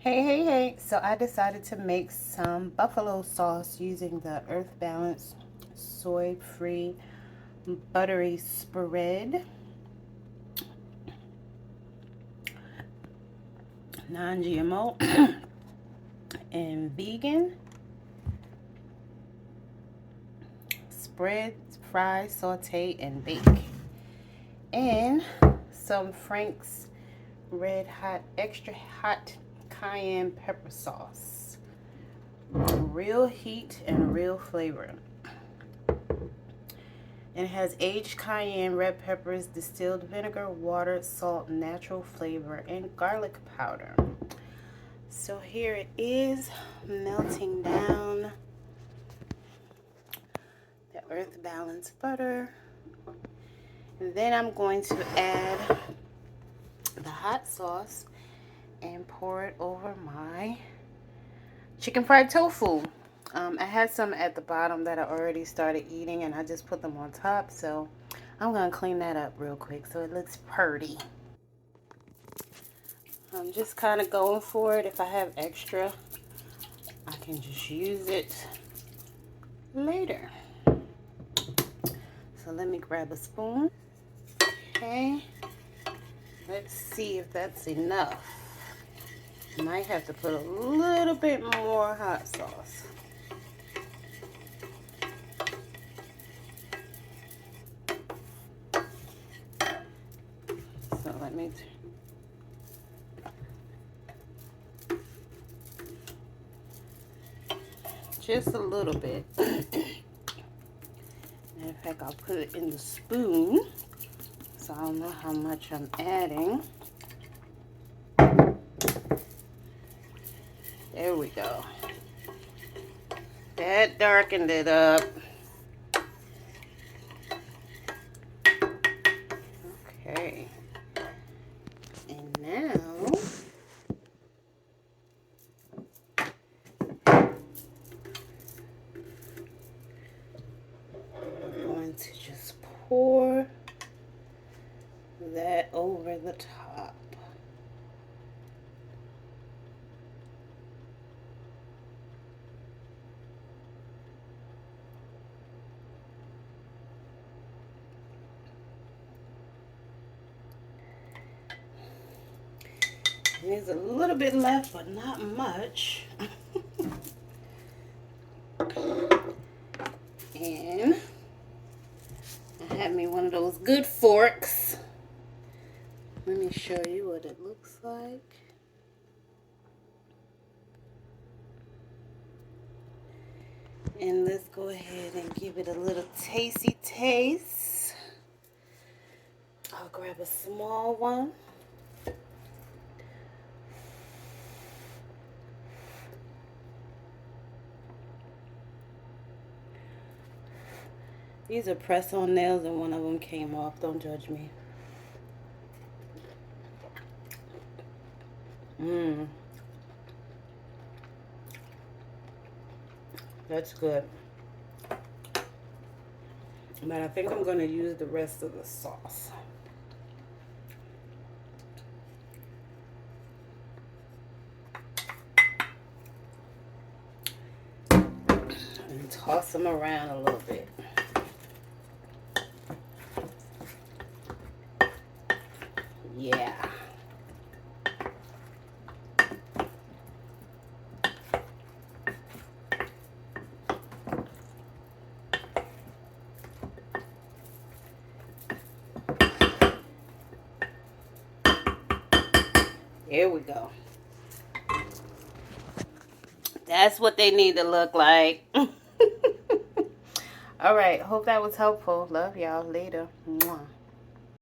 Hey. So I decided to make some buffalo sauce using the Earth Balance soy-free buttery spread. Non-GMO and vegan. Spread, fry, saute, and bake. And some Frank's Red Hot Extra Hot Cayenne pepper sauce. Real heat and real flavor. It has aged cayenne, red peppers, distilled vinegar, water, salt, natural flavor, and garlic powder. So here it is, melting down the Earth Balance butter. And then I'm going to add the hot sauce and pour it over my chicken fried tofu. I had some at the bottom that I already started eating, and I just put them on top, so I'm gonna clean that up real quick so it looks pretty. I'm just kind of going for it. If I have extra, I can just use it later. So let me grab a spoon. Okay, let's see if that's enough. Might have to put a little bit more hot sauce. So let me just a little bit. Matter of fact, I'll put it in the spoon, so I don't know how much I'm adding. There we go. That darkened it up. Okay. And now I'm going to just pour that over the top. There's a little bit left, but not much. And I had me one of those good forks. Let me show you what it looks like. And let's go ahead and give it a little tasty taste. I'll grab a small one. These are press-on nails and one of them came off. Don't judge me. That's good. But I think I'm going to use the rest of the sauce. And toss them around a little bit. Yeah. Here we go. That's what they need to look like. All right. Hope that was helpful. Love y'all. Later. Mwah.